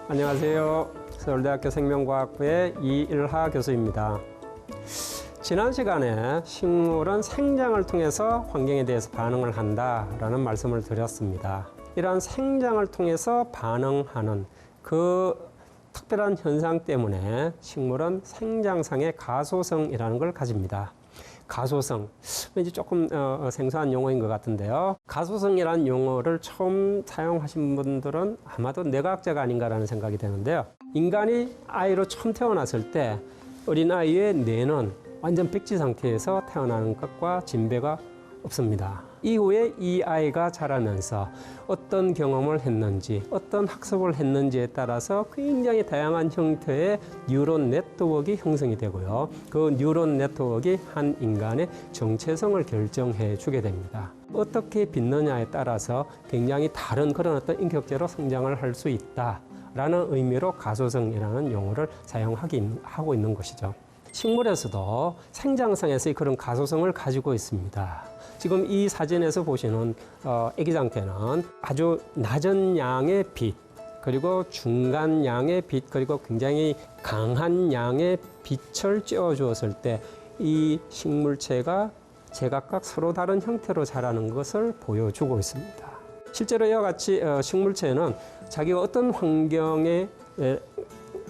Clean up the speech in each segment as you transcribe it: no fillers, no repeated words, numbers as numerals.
안녕하세요. 서울대학교 생명과학부의 이일하 교수입니다. 지난 시간에 식물은 생장을 통해서 환경에 대해서 반응을 한다라는 말씀을 드렸습니다. 이러한 생장을 통해서 반응하는 그 특별한 현상 때문에 식물은 생장상의 가소성이라는 걸 가집니다. 가소성, 왠지 조금 생소한 용어인 것 같은데요. 가소성이라는 용어를 처음 사용하신 분들은 아마도 뇌과학자가 아닌가라는 생각이 드는데요. 인간이 아이로 처음 태어났을 때 어린아이의 뇌는 완전 백지 상태에서 태어나는 것과 진배가 없습니다. 이후에 이 아이가 자라면서 어떤 경험을 했는지, 어떤 학습을 했는지에 따라서 굉장히 다양한 형태의 뉴런 네트워크가 형성이 되고요. 그 뉴런 네트워크가 한 인간의 정체성을 결정해 주게 됩니다. 어떻게 빚느냐에 따라서 굉장히 다른 그런 어떤 인격체로 성장을 할 수 있다라는 의미로 가소성이라는 용어를 사용하고 있는 것이죠. 식물에서도 생장상에서의 그런 가소성을 가지고 있습니다. 지금 이 사진에서 보시는 애기장태는 아주 낮은 양의 빛, 그리고 중간 양의 빛, 그리고 굉장히 강한 양의 빛을 쬐어 주었을 때 이 식물체가 제각각 서로 다른 형태로 자라는 것을 보여주고 있습니다. 실제로 이와 같이 식물체는 자기가 어떤 환경에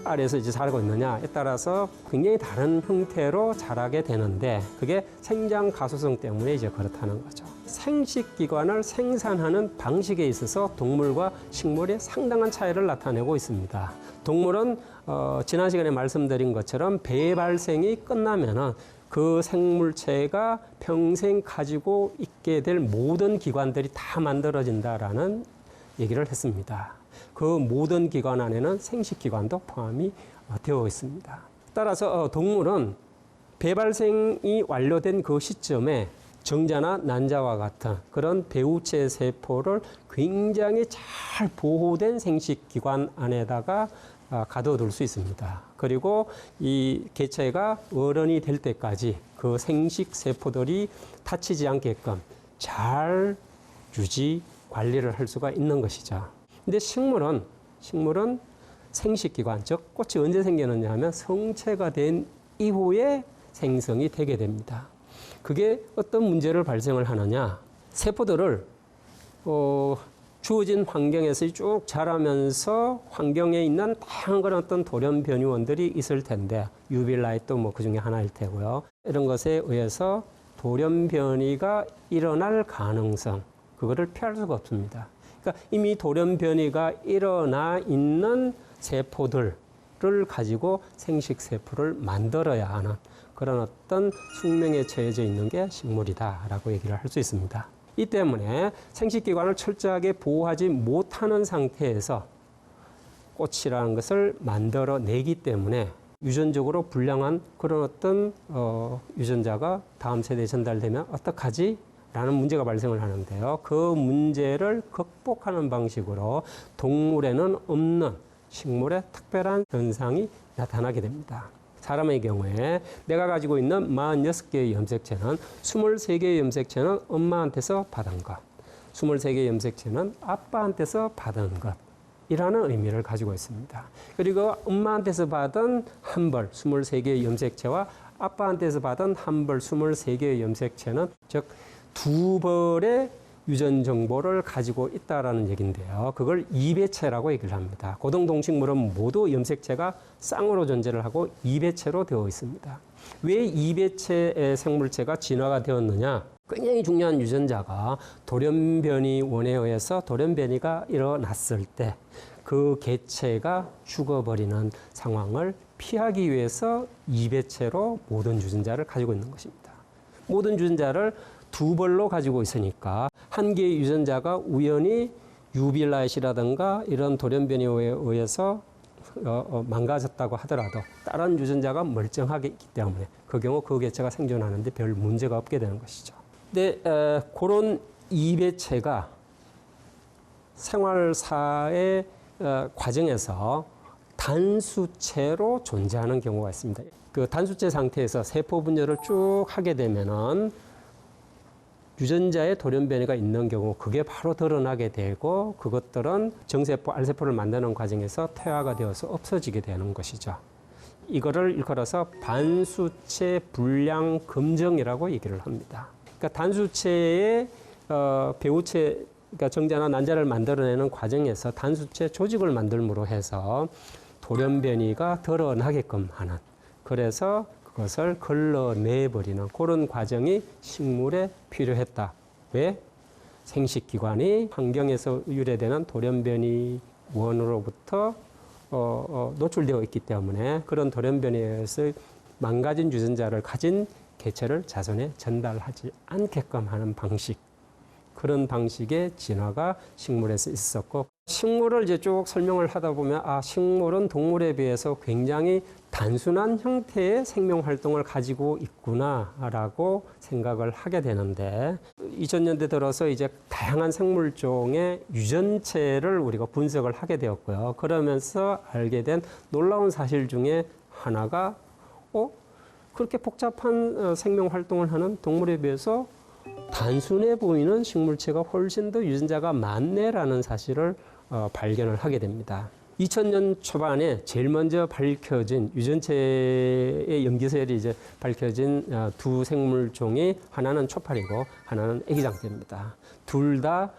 아래에서 이제 자라고 있느냐에 따라서 굉장히 다른 형태로 자라게 되는데, 그게 생장 가소성 때문에 이제 그렇다는 거죠. 생식기관을 생산하는 방식에 있어서 동물과 식물이 상당한 차이를 나타내고 있습니다. 동물은 지난 시간에 말씀드린 것처럼 배발생이 끝나면은 그 생물체가 평생 가지고 있게 될 모든 기관들이 다 만들어진다라는 얘기를 했습니다. 그 모든 기관 안에는 생식기관도 포함이 되어 있습니다. 따라서 동물은 배발생이 완료된 그 시점에 정자나 난자와 같은 그런 배우체 세포를 굉장히 잘 보호된 생식기관 안에다가 가둬둘 수 있습니다. 그리고 이 개체가 어른이 될 때까지 그 생식세포들이 다치지 않게끔 잘 유지, 관리를 할 수가 있는 것이죠. 근데 식물은 생식기관, 즉 꽃이 언제 생기느냐 하면 성체가 된 이후에 생성이 되게 됩니다. 그게 어떤 문제를 발생을 하느냐, 세포들을 주어진 환경에서 쭉 자라면서 환경에 있는 다양한 그런 어떤 돌연 변이원들이 있을 텐데, UV 라이트도 뭐 그 중에 하나일 테고요. 이런 것에 의해서 돌연 변이가 일어날 가능성, 그거를 피할 수가 없습니다. 그러니까 이미 돌연 변이가 일어나 있는 세포들을 가지고 생식세포를 만들어야 하는 그런 어떤 숙명에 처해져 있는 게 식물이다라고 얘기를 할 수 있습니다. 이 때문에 생식기관을 철저하게 보호하지 못하는 상태에서 꽃이라는 것을 만들어내기 때문에 유전적으로 불량한 그런 어떤 유전자가 다음 세대에 전달되면 어떡하지? 라는 문제가 발생을 하는데요. 그 문제를 극복하는 방식으로 동물에는 없는 식물의 특별한 현상이 나타나게 됩니다. 사람의 경우에 내가 가지고 있는 46개의 염색체는 23개의 염색체는 엄마한테서 받은 것, 23개의 염색체는 아빠한테서 받은 것 이라는 의미를 가지고 있습니다. 그리고 엄마한테서 받은 한 벌 23개의 염색체와 아빠한테서 받은 한 벌 23개의 염색체는 즉 두 벌의 유전 정보를 가지고 있다라는 얘기인데요. 그걸 이배체라고 얘기를 합니다. 고등동식물은 모두 염색체가 쌍으로 존재를 하고 이배체로 되어 있습니다. 왜 이배체 생물체가 진화가 되었느냐? 굉장히 중요한 유전자가 돌연변이 원에 의해서 돌연변이가 일어났을 때 그 개체가 죽어버리는 상황을 피하기 위해서 이배체로 모든 유전자를 가지고 있는 것입니다. 모든 유전자를 두 벌로 가지고 있으니까 한 개의 유전자가 우연히 유빌라이시라든가 이런 돌연변이에 의해서 망가졌다고 하더라도 다른 유전자가 멀쩡하게 있기 때문에 그 경우 그 개체가 생존하는데 별 문제가 없게 되는 것이죠. 근데 그런 이배체가 생활사의 과정에서 단수체로 존재하는 경우가 있습니다. 그 단수체 상태에서 세포 분열을 쭉 하게 되면은 유전자의 돌연변이가 있는 경우 그게 바로 드러나게 되고 그것들은 정세포, 알세포를 만드는 과정에서 퇴화가 되어서 없어지게 되는 것이죠. 이거를 일컬어서 반수체 불량 검정이라고 얘기를 합니다. 그러니까 단수체의 배우체, 그러니까 정자나 난자를 만들어내는 과정에서 단수체 조직을 만들므로 해서 돌연변이가 드러나게끔 하는, 그래서 그것을 걸러내버리는 그런 과정이 식물에 필요했다. 왜? 생식기관이 환경에서 유래되는 돌연변이 원으로부터 노출되어 있기 때문에 그런 돌연변이에 의해서 망가진 유전자를 가진 개체를 자손에 전달하지 않게끔 하는 방식, 그런 방식의 진화가 식물에서 있었고, 식물을 이제 쭉 설명을 하다 보면 식물은 동물에 비해서 굉장히 단순한 형태의 생명 활동을 가지고 있구나라고 생각을 하게 되는데 2000년대 들어서 이제 다양한 생물종의 유전체를 우리가 분석을 하게 되었고요. 그러면서 알게 된 놀라운 사실 중에 하나가 그렇게 복잡한 생명 활동을 하는 동물에 비해서 단순해 보이는 식물체가 훨씬 더 유전자가 많네라는 사실을 발견을 하게 됩니다. 2000년 초반에 제일 먼저 밝혀진 유전체의 염기서열이 이제 밝혀진 두 생물종이 하나는 초파리고 하나는 애기장대입니다. 둘 다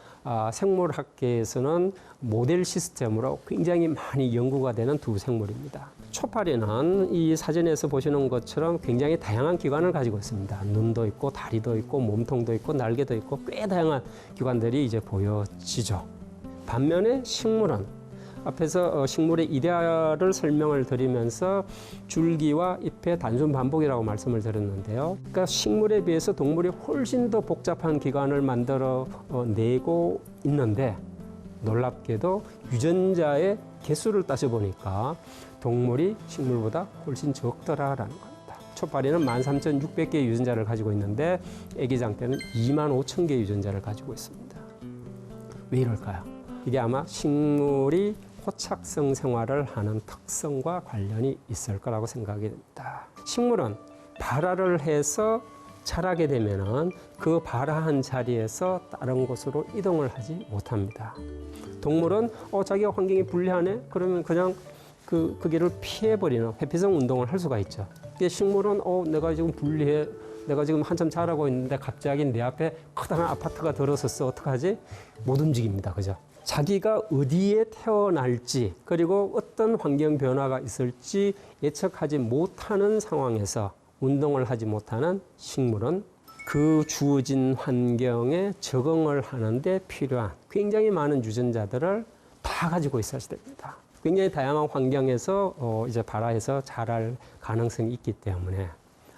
생물학계에서는 모델 시스템으로 굉장히 많이 연구가 되는 두 생물입니다. 초파리는 이 사진에서 보시는 것처럼 굉장히 다양한 기관을 가지고 있습니다. 눈도 있고 다리도 있고 몸통도 있고 날개도 있고 꽤 다양한 기관들이 이제 보여지죠. 반면에 식물은 앞에서 식물의 이데아를 설명을 드리면서 줄기와 잎의 단순 반복이라고 말씀을 드렸는데요. 그러니까 식물에 비해서 동물이 훨씬 더 복잡한 기관을 만들어 내고 있는데 놀랍게도 유전자의 개수를 따져보니까 동물이 식물보다 훨씬 적더라라는 겁니다. 초파리는 13,600개의 유전자를 가지고 있는데 애기장대는 25,000개의 유전자를 가지고 있습니다. 왜 이럴까요? 이게 아마 식물이 호착성 생활을 하는 특성과 관련이 있을 거라고 생각이 됩니다. 식물은 발화를 해서 자라게 되면은 그 발화한 자리에서 다른 곳으로 이동을 하지 못합니다. 동물은 자기가 환경이 불리하네? 그러면 그냥 그 길을 피해버리는 회피성 운동을 할 수가 있죠. 근데 식물은 내가 지금 불리해, 내가 지금 한참 자라고 있는데 갑자기 내 앞에 커다란 아파트가 들어섰어. 어떡하지? 못 움직입니다. 그죠? 자기가 어디에 태어날지 그리고 어떤 환경 변화가 있을지 예측하지 못하는 상황에서 운동을 하지 못하는 식물은 그 주어진 환경에 적응을 하는데 필요한 굉장히 많은 유전자들을 다 가지고 있어야 됩니다. 굉장히 다양한 환경에서 이제 발화해서 자랄 가능성이 있기 때문에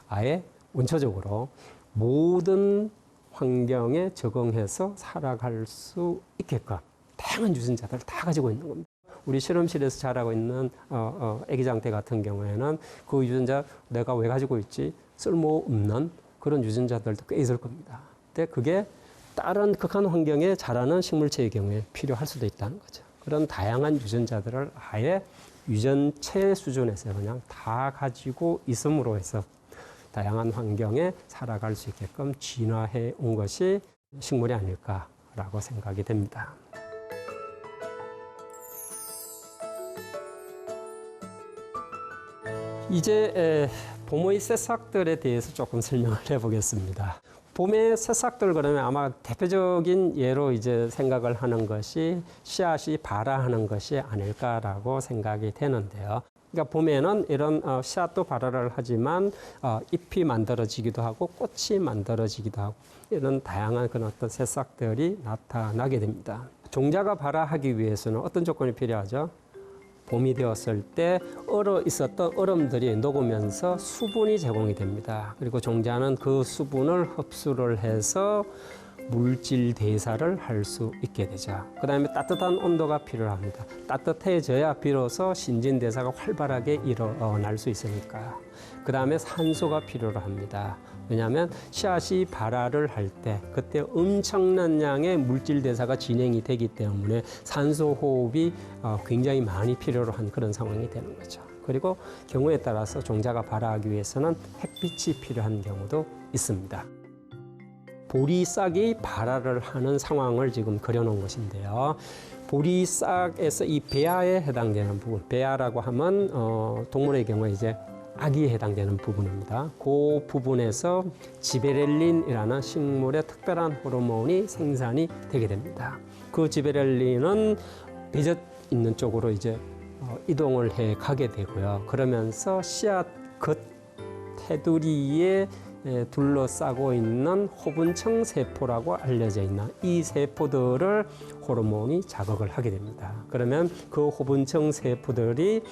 아예 원초적으로 모든 환경에 적응해서 살아갈 수 있게끔 다양한 유전자들을 다 가지고 있는 겁니다. 우리 실험실에서 자라고 있는 애기장대 같은 경우에는 그 유전자 내가 왜 가지고 있지? 쓸모없는 그런 유전자들도 꽤 있을 겁니다. 근데 그게 다른 극한 환경에 자라는 식물체의 경우에 필요할 수도 있다는 거죠. 그런 다양한 유전자들을 아예 유전체 수준에서 그냥 다 가지고 있음으로 해서 다양한 환경에 살아갈 수 있게끔 진화해 온 것이 식물이 아닐까라고 생각이 됩니다. 이제 봄의 새싹들에 대해서 조금 설명을 해보겠습니다. 봄의 새싹들 그러면 아마 대표적인 예로 이제 생각을 하는 것이 씨앗이 발화하는 것이 아닐까라고 생각이 되는데요. 그러니까 봄에는 이런 씨앗도 발화를 하지만 잎이 만들어지기도 하고 꽃이 만들어지기도 하고 이런 다양한 그런 어떤 새싹들이 나타나게 됩니다. 종자가 발화하기 위해서는 어떤 조건이 필요하죠? 봄이 되었을 때 얼어 있었던 얼음들이 녹으면서 수분이 제공이 됩니다. 그리고 종자는 그 수분을 흡수를 해서 물질 대사를 할 수 있게 되죠. 그 다음에 따뜻한 온도가 필요합니다. 따뜻해져야 비로소 신진대사가 활발하게 일어날 수 있으니까요. 그 다음에 산소가 필요로 합니다. 왜냐하면 씨앗이 발화를 할 때 그때 엄청난 양의 물질 대사가 진행이 되기 때문에 산소 호흡이 굉장히 많이 필요로 한 그런 상황이 되는 거죠. 그리고 경우에 따라서 종자가 발화하기 위해서는 햇빛이 필요한 경우도 있습니다. 보리싹이 발화를 하는 상황을 지금 그려놓은 것인데요. 보리싹에서 이 배아에 해당되는 부분, 배아라고 하면 동물의 경우에 이제 아기에 해당되는 부분입니다. 그 부분에서 지베렐린이라는 식물의 특별한 호르몬이 생산이 되게 됩니다. 그 지베렐린은 배젖 있는 쪽으로 이제 이동을 해 가게 되고요. 그러면서 씨앗 겉 테두리에 둘러싸고 있는 호분청 세포라고 알려져 있는 이 세포들을 호르몬이 자극을 하게 됩니다. 그러면 그 호분청 세포들이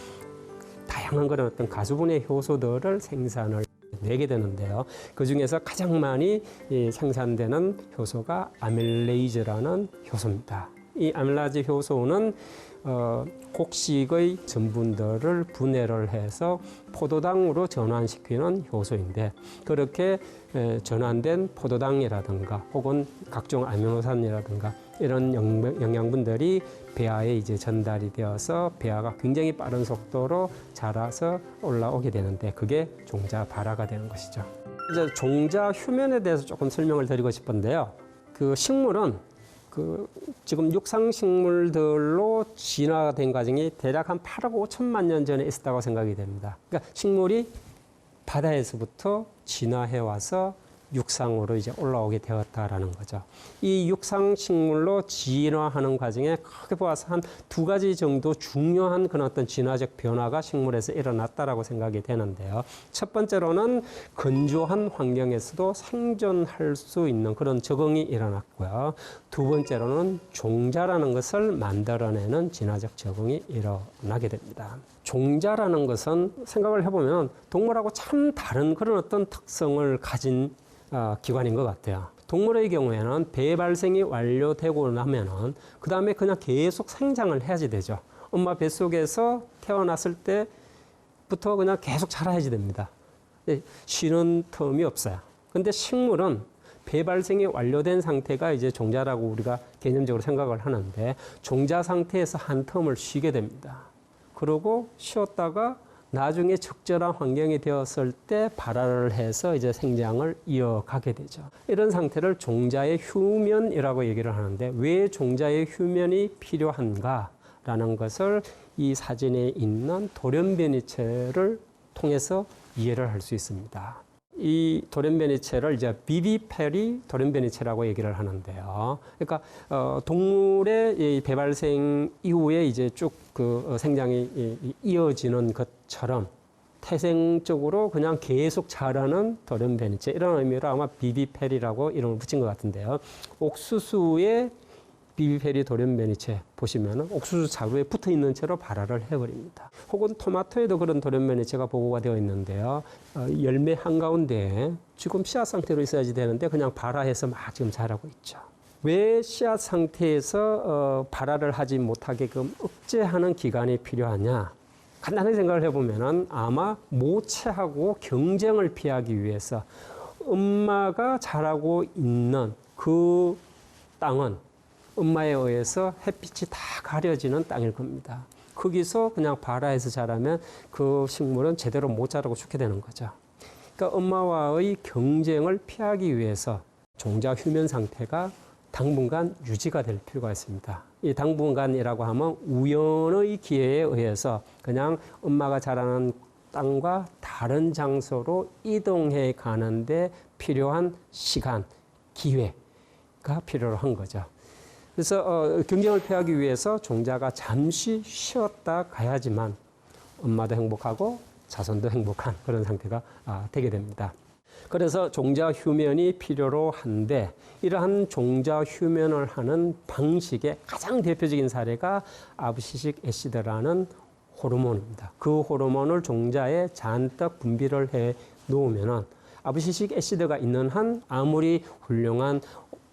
다양한 그런 어떤 가수분해 효소들을 생산을 내게 되는데요. 그 중에서 가장 많이 생산되는 효소가 아밀레이즈라는 효소입니다. 이 아밀레이즈 효소는 곡식의 전분들을 분해를 해서 포도당으로 전환시키는 효소인데 그렇게 전환된 포도당이라든가 혹은 각종 아미노산이라든가 이런 영양분들이 배아에 이제 전달이 되어서 배아가 굉장히 빠른 속도로 자라서 올라오게 되는데 그게 종자 발화가 되는 것이죠. 이제 종자 휴면에 대해서 조금 설명을 드리고 싶은데요. 그 식물은 지금 육상식물들로 진화된 과정이 대략 한 8억 5천만 년 전에 있었다고 생각이 됩니다. 그러니까 식물이 바다에서부터 진화해 와서 육상으로 이제 올라오게 되었다라는 거죠. 이 육상식물로 진화하는 과정에 크게 보아서 한 두 가지 정도 중요한 그런 어떤 진화적 변화가 식물에서 일어났다라고 생각이 되는데요. 첫 번째로는 건조한 환경에서도 생존할 수 있는 그런 적응이 일어났고요. 두 번째로는 종자라는 것을 만들어내는 진화적 적응이 일어나게 됩니다. 종자라는 것은 생각을 해보면 동물하고 참 다른 그런 어떤 특성을 가진 기관인 것 같아요. 동물의 경우에는 배 발생이 완료되고 나면은 그 다음에 그냥 계속 생장을 해야지 되죠. 엄마 뱃속에서 태어났을 때부터 그냥 계속 자라야지 됩니다. 쉬는 텀이 없어요. 근데 식물은 배 발생이 완료된 상태가 이제 종자라고 우리가 개념적으로 생각을 하는데 종자 상태에서 한 텀을 쉬게 됩니다. 그러고 쉬었다가 나중에 적절한 환경이 되었을 때 발화를 해서 이제 생장을 이어가게 되죠. 이런 상태를 종자의 휴면이라고 얘기를 하는데 왜 종자의 휴면이 필요한가라는 것을 이 사진에 있는 돌연변이체를 통해서 이해를 할 수 있습니다. 이 돌연변이체를 이제 비비페리 돌연변이체라고 얘기를 하는데요. 그러니까 동물의 이 배발생 이후에 이제 쭉 그 생장이 이어지는 것처럼 태생적으로 그냥 계속 자라는 돌연변이체 이런 의미로 아마 비비페리라고 이름을 붙인 것 같은데요. 옥수수의 비비페리 돌연변이체 보시면 옥수수 자루에 붙어 있는 채로 발화를 해버립니다. 혹은 토마토에도 그런 돌연변이체가 보고가 되어 있는데요. 열매 한가운데에 지금 씨앗 상태로 있어야지 되는데 그냥 발화해서 막 지금 자라고 있죠. 왜 씨앗 상태에서 발화를 하지 못하게끔 억제하는 기간이 필요하냐? 간단하게 생각을 해보면 아마 모체하고 경쟁을 피하기 위해서 엄마가 자라고 있는 그 땅은 엄마에 의해서 햇빛이 다 가려지는 땅일 겁니다. 거기서 그냥 발화해서 자라면 그 식물은 제대로 못 자라고 죽게 되는 거죠. 그러니까 엄마와의 경쟁을 피하기 위해서 종자 휴면 상태가 당분간 유지가 될 필요가 있습니다. 이 당분간이라고 하면 우연의 기회에 의해서 그냥 엄마가 자라는 땅과 다른 장소로 이동해 가는데 필요한 시간, 기회가 필요로 한 거죠. 그래서 경쟁을 피하기 위해서 종자가 잠시 쉬었다 가야지만 엄마도 행복하고 자손도 행복한 그런 상태가 되게 됩니다. 그래서 종자 휴면이 필요로 한데 이러한 종자 휴면을 하는 방식의 가장 대표적인 사례가 아부시식 애시드라는 호르몬입니다. 그 호르몬을 종자에 잔뜩 분비를 해 놓으면은 아부시식 애시드가 있는 한 아무리 훌륭한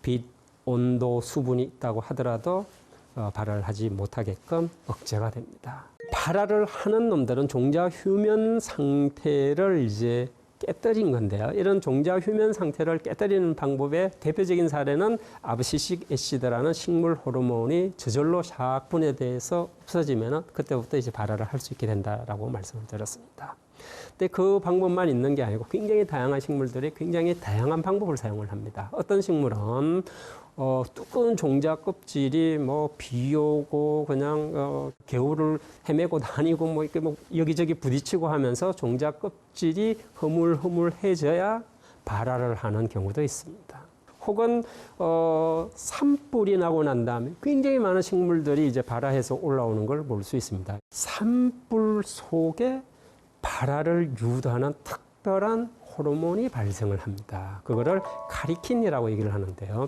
빛, 온도, 수분이 있다고 하더라도 발화를 하지 못하게끔 억제가 됩니다. 발화를 하는 놈들은 종자 휴면 상태를 이제 깨뜨린 건데요. 이런 종자 휴면 상태를 깨뜨리는 방법의 대표적인 사례는 아부시식 애시드라는 식물 호르몬이 저절로 샥 분해돼서 없어지면은 그때부터 이제 발화를 할 수 있게 된다라고 말씀을 드렸습니다. 근데 그 방법만 있는 게 아니고 굉장히 다양한 식물들이 굉장히 다양한 방법을 사용을 합니다. 어떤 식물은 두꺼운 종자 껍질이 비 오고 그냥 겨울을 헤매고 다니고 이렇게 여기저기 부딪히고 하면서 종자 껍질이 흐물흐물해져야 발화를 하는 경우도 있습니다. 혹은 산불이 나고 난 다음에 굉장히 많은 식물들이 이제 발화해서 올라오는 걸 볼 수 있습니다. 산불 속에 발화를 유도하는 특별한 호르몬이 발생을 합니다. 그거를 카리킨이라고 얘기를 하는데요.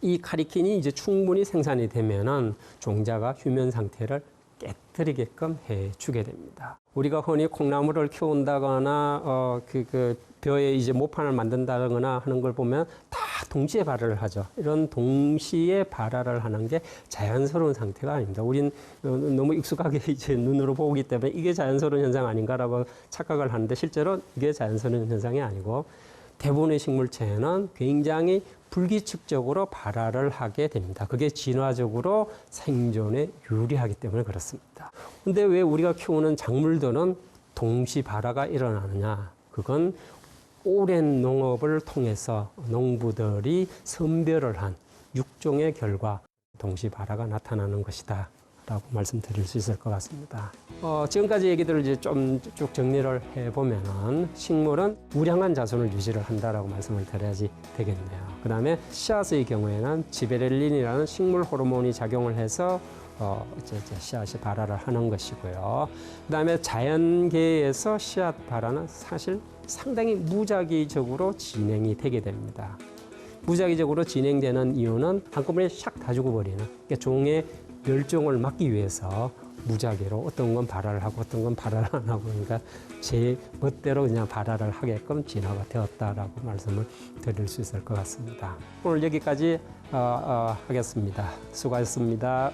이 카리킨이 이제 충분히 생산이 되면은 종자가 휴면 상태를 깨뜨리게끔 해주게 됩니다. 우리가 흔히 콩나물을 키운다거나 벼에 이제 모판을 만든다거나 하는 걸 보면 다 동시에 발화를 하죠. 이런 동시에 발화를 하는 게 자연스러운 상태가 아닙니다. 우린 너무 익숙하게 이제 눈으로 보기 때문에 이게 자연스러운 현상 아닌가라고 착각을 하는데 실제로 이게 자연스러운 현상이 아니고 대부분의 식물체에는 굉장히 불규칙적으로 발화를 하게 됩니다. 그게 진화적으로 생존에 유리하기 때문에 그렇습니다. 근데 왜 우리가 키우는 작물들은 동시 발화가 일어나느냐? 그건 오랜 농업을 통해서 농부들이 선별을 한 육종의 결과 동시 발화가 나타나는 것이다 라고 말씀드릴 수 있을 것 같습니다. 지금까지 얘기들을 이제 좀 쭉 정리를 해보면은 식물은 우량한 자손을 유지를 한다라고 말씀을 드려야지 되겠네요. 그 다음에 씨앗의 경우에는 지베렐린이라는 식물 호르몬이 작용을 해서 이제 씨앗이 발화를 하는 것이고요. 그 다음에 자연계에서 씨앗 발화는 사실 상당히 무작위적으로 진행이 되게 됩니다. 무작위적으로 진행되는 이유는 한꺼번에 샥 다 죽어버리는 그러니까 종의 멸종을 막기 위해서 무작위로 어떤 건 발화를 하고 어떤 건 발화를 안 하고 그러니까 제 멋대로 그냥 발화를 하게끔 진화가 되었다라고 말씀을 드릴 수 있을 것 같습니다. 오늘 여기까지 하겠습니다. 수고하셨습니다.